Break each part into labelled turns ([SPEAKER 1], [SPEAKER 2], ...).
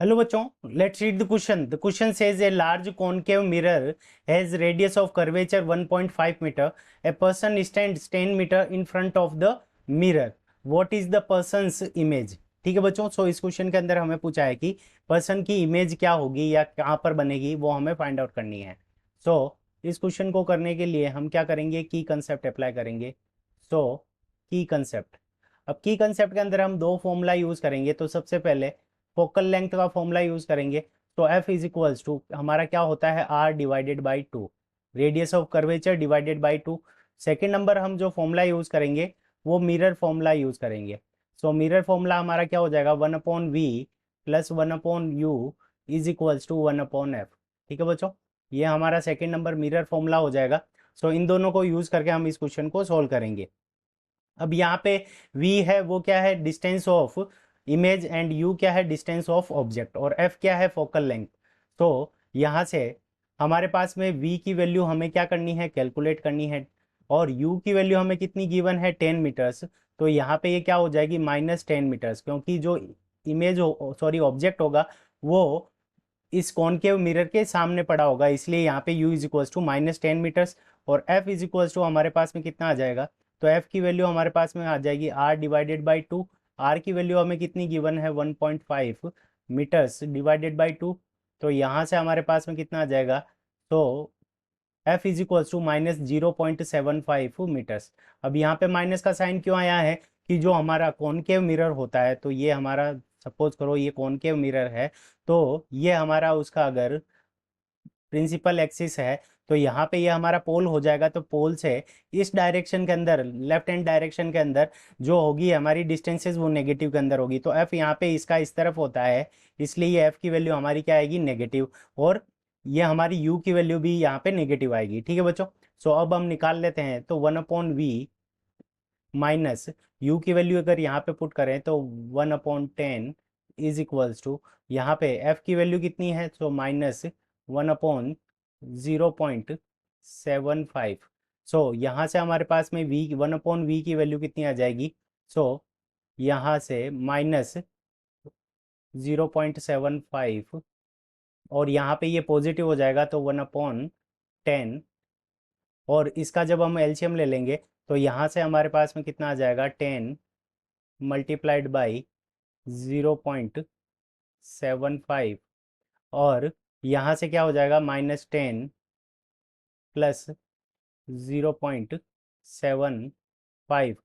[SPEAKER 1] Hello बच्चों, let's read the question. The question says a large concave mirror has radius of curvature 1.5 metre. A person stands 10 metre in front of the mirror. What is the person's image? ठीक है बच्चों, सो इस question के अंदर हमें पूछा है कि पर्सन की इमेज क्या होगी या कहाँ पर बनेगी, वो हमें फाइंड आउट करनी है। सो इस क्वेश्चन को करने के लिए हम क्या करेंगे, की कंसेप्ट अप्लाई करेंगे। सो की कंसेप्ट, अब की कंसेप्ट के अंदर हम दो फॉर्मूला यूज करेंगे। तो सबसे पहले फोकल लेंथ का फॉर्मूला यूज करेंगे। तो एफ इज इक्वल्स टू हमारा क्या होता है, r divided by two, radius of curvature divided by two. Second number हम जो फॉर्मूला यूज करेंगे वो मिरर फॉर्मूला यूज करेंगे। सो मिरर फॉर्मूला हमारा क्या हो जाएगा, 1/v plus 1/u is equals to 1/f। ठीक है बच्चों, ये हमारा सेकेंड नंबर मिरर फॉर्मूला हो जाएगा। सो इन दोनों को यूज करके हम इस क्वेश्चन को सोल्व करेंगे। अब यहाँ पे v है वो क्या है, distance of image, and u क्या है, डिस्टेंस ऑफ ऑब्जेक्ट, और f क्या है, फोकल लेंथ। तो यहाँ से हमारे पास में v की वैल्यू हमें क्या करनी है, कैलकुलेट करनी है, और u की वैल्यू हमें कितनी गिवन है, 10 मीटर्स। तो यहाँ पे ये क्या हो जाएगी, -10 मीटर्स, क्योंकि जो इमेज हो, सॉरी ऑब्जेक्ट होगा, वो इस कॉनकेव मिरर के सामने पड़ा होगा, इसलिए यहाँ पे u is equals to -10 metres. और f इज इक्वल्स टू हमारे पास में कितना आ जाएगा, तो f की वैल्यू हमारे पास में आ जाएगी r divided by to. r की वैल्यू हमें कितनी गिवन है, 1.5 मीटर्स डिवाइडेड बाई टू। तो यहाँ से हमारे पास में कितना आ जाएगा, तो f is equals to -0.75 metres. अब यहाँ पे माइनस का साइन क्यों आया है, कि जो हमारा कॉनकेव मिरर होता है, तो ये हमारा सपोज करो ये कॉनकेव मिरर है, तो ये हमारा उसका अगर प्रिंसिपल एक्सिस है, तो यहाँ पे ये हमारा पोल हो जाएगा। तो पोल से इस डायरेक्शन के अंदर, लेफ्ट हैंड डायरेक्शन के अंदर जो होगी हमारी डिस्टेंसेस, वो नेगेटिव के अंदर होगी। तो एफ यहाँ पे इसका इस तरफ होता है, इसलिए ये एफ की वैल्यू हमारी क्या आएगी, नेगेटिव। और ये हमारी यू की वैल्यू भी यहाँ पे नेगेटिव आएगी। ठीक है बच्चों, सो अब हम निकाल लेते हैं। तो 1/v माइनस यू की वैल्यू अगर यहाँ पे पुट करें तो 1/10 इज इक्वल्स टू, यहाँ पे एफ की वैल्यू कितनी है, तो -1/0.75। सो यहाँ से हमारे पास में v 1/v की वैल्यू कितनी आ जाएगी, सो यहाँ से -0.75, और यहाँ पे ये पॉजिटिव हो जाएगा, तो 1/10। और इसका जब हम एलसीएम ले लेंगे, तो यहाँ से हमारे पास में कितना आ जाएगा, 10 मल्टीप्लाइड बाई 0.75, और यहाँ से क्या हो जाएगा, -10 प्लस 0.75।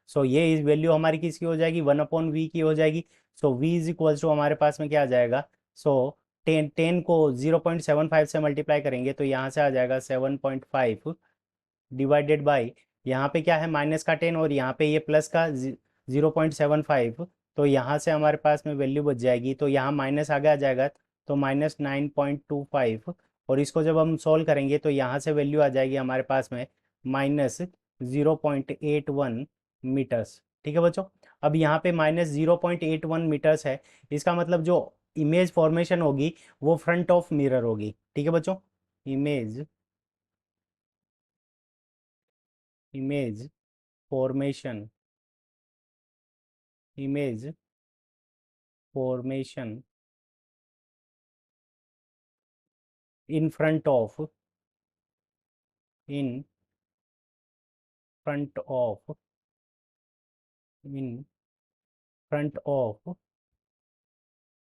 [SPEAKER 1] सो ये इस वैल्यू हमारी किसकी हो जाएगी, 1/v की हो जाएगी। सो v इज इक्वल्स टू हमारे पास में क्या आ जाएगा, सो 10 को 0.75 से मल्टीप्लाई करेंगे, तो यहाँ से आ जाएगा 7.5 डिवाइडेड बाई, यहाँ पे क्या है, माइनस का 10, और यहाँ पे ये प्लस का 0.75। तो यहाँ से हमारे पास में वैल्यू बच जाएगी, तो यहाँ माइनस आगे आ जाएगा, तो -9.25। और इसको जब हम सॉल्व करेंगे, तो यहाँ से वैल्यू आ जाएगी हमारे पास में -0.81 मीटर्स। ठीक है बच्चों, अब यहाँ पे -0.81 मीटर्स है, इसका मतलब जो इमेज फॉर्मेशन होगी वो फ्रंट ऑफ मिरर होगी। ठीक है बच्चों, image image formation image formation in front of in front of in front of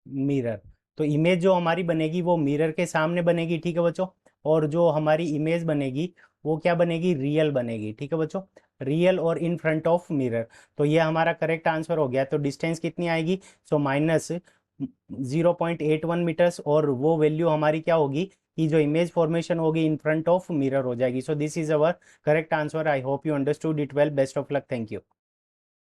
[SPEAKER 1] mirror. तो इमेज जो हमारी बनेगी वो मिरर के सामने बनेगी। ठीक है बच्चों, और जो हमारी इमेज बनेगी वो क्या बनेगी, रियल बनेगी। ठीक है बच्चों, रियल और इन फ्रंट ऑफ मिरर। तो ये हमारा करेक्ट आंसर हो गया। तो डिस्टेंस कितनी आएगी, सो -0.81 मीटर्स, और वो वैल्यू हमारी क्या होगी, कि जो इमेज फॉर्मेशन होगी इन फ्रंट ऑफ मिरर हो जाएगी। So this is our correct answer. I hope you understood it well. Best of luck, thank you.